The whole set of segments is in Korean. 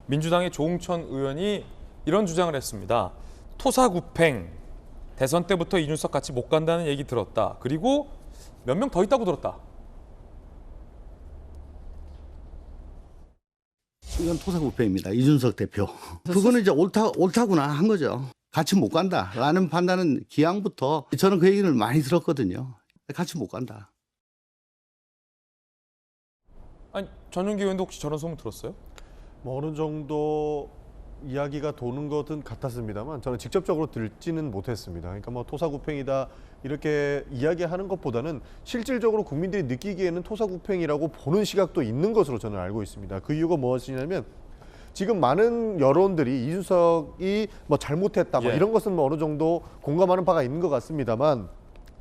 민주당의 조응천 의원이 이런 주장을 했습니다. 토사구팽, 대선 때부터 이준석 같이 못 간다는 얘기 들었다. 그리고 몇 명 더 있다고 들었다. 이건 토사구팽입니다. 이준석 대표. 그거는 이제 옳다구나 한 거죠. 같이 못 간다라는 판단은 기왕부터 저는 그 얘기를 많이 들었거든요. 같이 못 간다. 아니, 전용기 의원도 혹시 저런 소문 들었어요? 뭐 어느 정도 이야기가 도는 것은 같았습니다만 저는 직접적으로 듣지는 못했습니다. 그러니까 뭐 토사구팽이다 이렇게 이야기하는 것보다는 실질적으로 국민들이 느끼기에는 토사구팽이라고 보는 시각도 있는 것으로 저는 알고 있습니다. 그 이유가 무엇이냐면 지금 많은 여론들이 이준석이 뭐 잘못했다 뭐 이런 것은 뭐 어느 정도 공감하는 바가 있는 것 같습니다만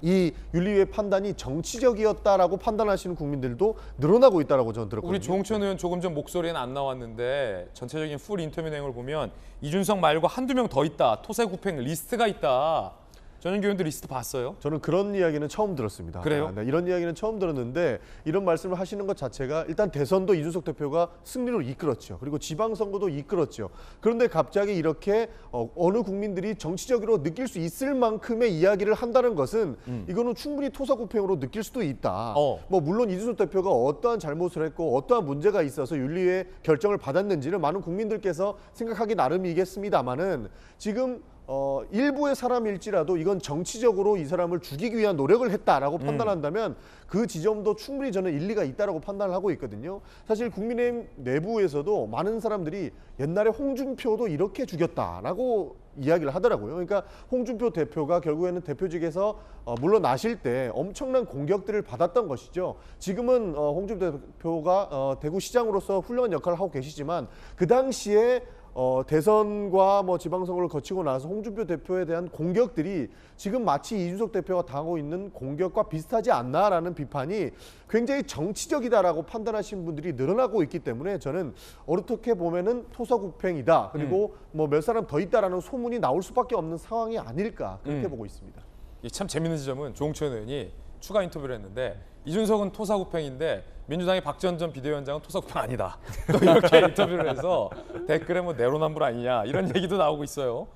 이 윤리위의 판단이 정치적이었다라고 판단하시는 국민들도 늘어나고 있다라고 저는 들었거든요. 우리 조응천 의원 조금 전 목소리는 안 나왔는데 전체적인 풀 인터뷰 내용을 보면 이준석 말고 한두 명 더 있다. 토사구팽 리스트가 있다. 전용기 의원들 리스트 봤어요? 저는 그런 이야기는 처음 들었습니다. 그래요? 네, 이런 이야기는 처음 들었는데 이런 말씀을 하시는 것 자체가 일단 대선도 이준석 대표가 승리로 이끌었죠. 그리고 지방선거도 이끌었죠. 그런데 갑자기 이렇게 어느 국민들이 정치적으로 느낄 수 있을 만큼의 이야기를 한다는 것은 이거는 충분히 토사구팽으로 느낄 수도 있다. 뭐 물론 이준석 대표가 어떠한 잘못을 했고 어떠한 문제가 있어서 윤리위의 결정을 받았는지를 많은 국민들께서 생각하기 나름이겠습니다만은 지금 일부의 사람일지라도 이건 정치적으로 이 사람을 죽이기 위한 노력을 했다라고 판단한다면 그 지점도 충분히 저는 일리가 있다라고 판단을 하고 있거든요. 사실 국민의힘 내부에서도 많은 사람들이 옛날에 홍준표도 이렇게 죽였다라고 이야기를 하더라고요. 그러니까 홍준표 대표가 결국에는 대표직에서 물러나실 때 엄청난 공격들을 받았던 것이죠. 지금은 홍준표 대표가 대구시장으로서 훌륭한 역할을 하고 계시지만 그 당시에 대선과 뭐 지방선거를 거치고 나서 홍준표 대표에 대한 공격들이 지금 마치 이준석 대표가 당하고 있는 공격과 비슷하지 않나라는 비판이 굉장히 정치적이다라고 판단하시는 분들이 늘어나고 있기 때문에 저는 어떻게 보면은 토사구팽이다. 그리고 뭐 몇 사람 더 있다라는 소문이 나올 수밖에 없는 상황이 아닐까 그렇게 보고 있습니다. 참 재밌는 지점은 조응천 의원이 추가 인터뷰를 했는데 이준석은 토사구팽인데 민주당의 박지원 전 비대위원장은 토사구팽 아니다. 또 이렇게 인터뷰를 해서 댓글에 뭐 내로남불 아니냐 이런 얘기도 나오고 있어요.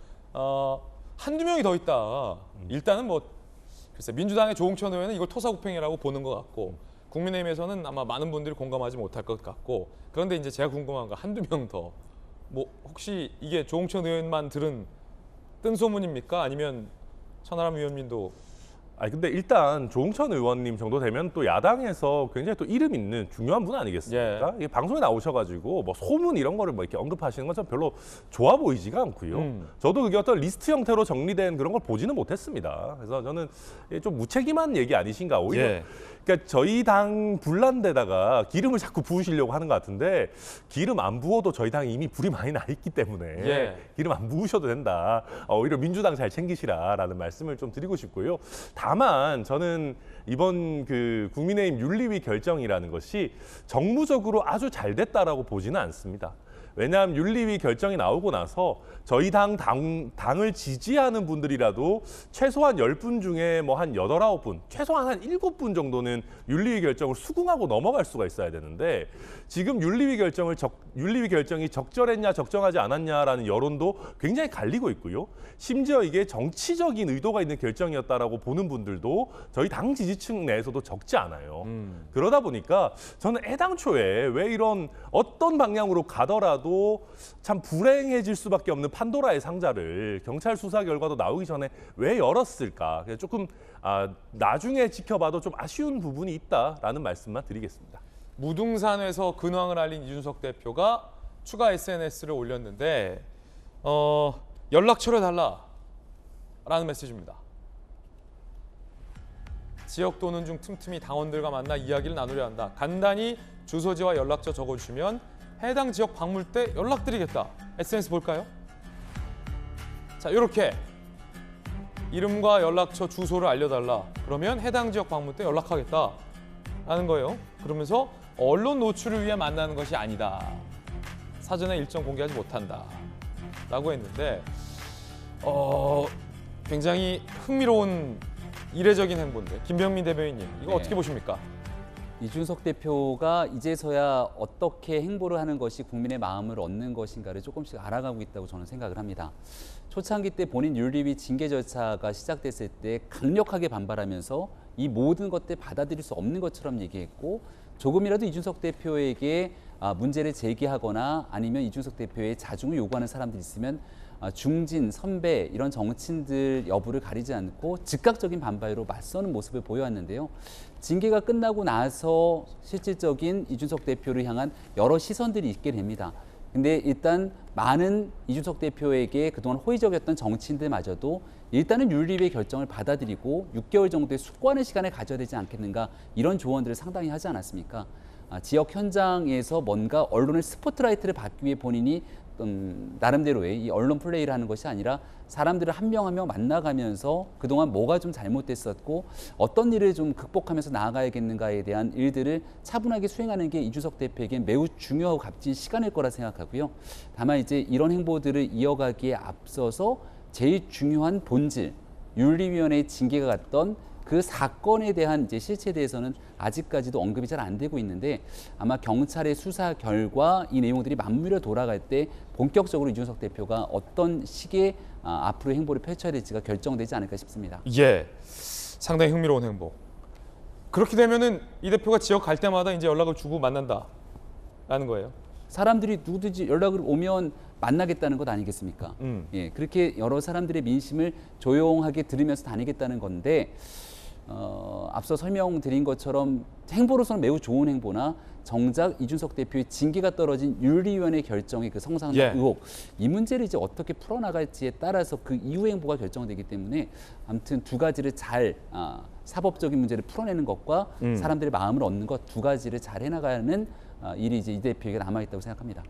한두 명이 더 있다. 일단은 뭐 글쎄 민주당의 조응천 의원은 이걸 토사구팽이라고 보는 것 같고 국민의힘에서는 아마 많은 분들이 공감하지 못할 것 같고 그런데 이제 제가 궁금한 거 한두 명 더. 뭐 혹시 이게 조응천 의원만 들은 뜬 소문입니까? 아니면 천하람 의원님도 아니 근데 일단 조응천 의원님 정도 되면 또 야당에서 굉장히 또 이름 있는 중요한 분 아니겠습니까? 이게 방송에 나오셔가지고 뭐 소문 이런 거를 뭐 이렇게 언급하시는 건 전 별로 좋아 보이지가 않고요. 저도 그게 어떤 리스트 형태로 정리된 그런 걸 보지는 못했습니다. 그래서 저는 좀 무책임한 얘기 아니신가 오히려. 그러니까 저희 당 불난데다가 기름을 자꾸 부으시려고 하는 것 같은데 기름 안 부어도 저희 당이 이미 불이 많이 나 있기 때문에 기름 안 부으셔도 된다. 오히려 민주당 잘 챙기시라라는 말씀을 좀 드리고 싶고요. 다만 저는 이번 그 국민의힘 윤리위 결정이라는 것이 정무적으로 아주 잘 됐다라고 보지는 않습니다. 왜냐하면 윤리위 결정이 나오고 나서 저희 당을 지지하는 분들이라도 최소한 10분 중에 뭐 한 8, 9분, 최소한 한 7분 정도는 윤리위 결정을 수긍하고 넘어갈 수가 있어야 되는데 지금 윤리위 결정이 적절했냐 적정하지 않았냐라는 여론도 굉장히 갈리고 있고요. 심지어 이게 정치적인 의도가 있는 결정이었다라고 보는 분들도 저희 당 지지층 내에서도 적지 않아요. 그러다 보니까 저는 애당초에 왜 이런 어떤 방향으로 가더라도 참 불행해질 수밖에 없는 판도라의 상자를 경찰 수사 결과도 나오기 전에 왜 열었을까? 조금 나중에 지켜봐도 좀 아쉬운 부분이 있다라는 말씀만 드리겠습니다. 무등산에서 근황을 알린 이준석 대표가 추가 SNS를 올렸는데 연락처를 달라라는 메시지입니다. 지역 도는 중 틈틈이 당원들과 만나 이야기를 나누려 한다. 간단히 주소지와 연락처 적어주시면 해당 지역 방문 때 연락드리겠다. SNS 볼까요? 자, 이렇게 이름과 연락처 주소를 알려달라. 그러면 해당 지역 방문 때 연락하겠다. 라는 거예요. 그러면서 언론 노출을 위해 만나는 것이 아니다. 사전에 일정 공개하지 못한다. 라고 했는데 굉장히 흥미로운 이례적인 행보인데 김병민 대변인님 이거 어떻게 보십니까? 이준석 대표가 이제서야 어떻게 행보를 하는 것이 국민의 마음을 얻는 것인가를 조금씩 알아가고 있다고 저는 생각을 합니다. 초창기 때 본인 윤리위 징계 절차가 시작됐을 때 강력하게 반발하면서 이 모든 것들 받아들일 수 없는 것처럼 얘기했고, 조금이라도 이준석 대표에게 문제를 제기하거나 아니면 이준석 대표의 자중을 요구하는 사람들이 있으면 중진, 선배 이런 정치인들 여부를 가리지 않고 즉각적인 반발로 맞서는 모습을 보여왔는데요. 징계가 끝나고 나서 실질적인 이준석 대표를 향한 여러 시선들이 있게 됩니다. 근데 일단 많은 이준석 대표에게 그동안 호의적이었던 정치인들마저도 일단은 윤리위의 결정을 받아들이고 6개월 정도의 숙고하는 시간을 가져야 되지 않겠는가, 이런 조언들을 상당히 하지 않았습니까? 지역 현장에서 뭔가 언론의 스포트라이트를 받기 위해 본인이 나름대로의 이 언론 플레이를 하는 것이 아니라 사람들을 한 명 한 명 만나가면서 그동안 뭐가 좀 잘못됐었고 어떤 일을 좀 극복하면서 나아가야겠는가에 대한 일들을 차분하게 수행하는 게 이준석 대표에겐 매우 중요하고 값진 시간일 거라 생각하고요. 다만 이제 이런 행보들을 이어가기에 앞서서 제일 중요한 본질, 윤리위원회의 징계가 갔던 그 사건에 대한 이제 실체에 대해서는 아직까지도 언급이 잘 안 되고 있는데, 아마 경찰의 수사 결과 이 내용들이 맞물려 돌아갈 때 본격적으로 이준석 대표가 어떤 식의 앞으로 행보를 펼쳐야 될지가 결정되지 않을까 싶습니다. 예, 상당히 흥미로운 행보. 그렇게 되면은 이 대표가 지역 갈 때마다 이제 연락을 주고 만난다라는 거예요. 사람들이 누구든지 연락을 오면 만나겠다는 것 아니겠습니까? 예, 그렇게 여러 사람들의 민심을 조용하게 들으면서 다니겠다는 건데, 앞서 설명드린 것처럼 행보로서는 매우 좋은 행보나 정작 이준석 대표의 징계가 떨어진 윤리위원회 결정의 그 성상납 예. 의혹, 이 문제를 이제 어떻게 풀어나갈지에 따라서 그 이후 행보가 결정되기 때문에 아무튼 두 가지를 잘 사법적인 문제를 풀어내는 것과 사람들의 마음을 얻는 것 두 가지를 잘 해나가는 일이 이제 이 대표에게 남아있다고 생각합니다.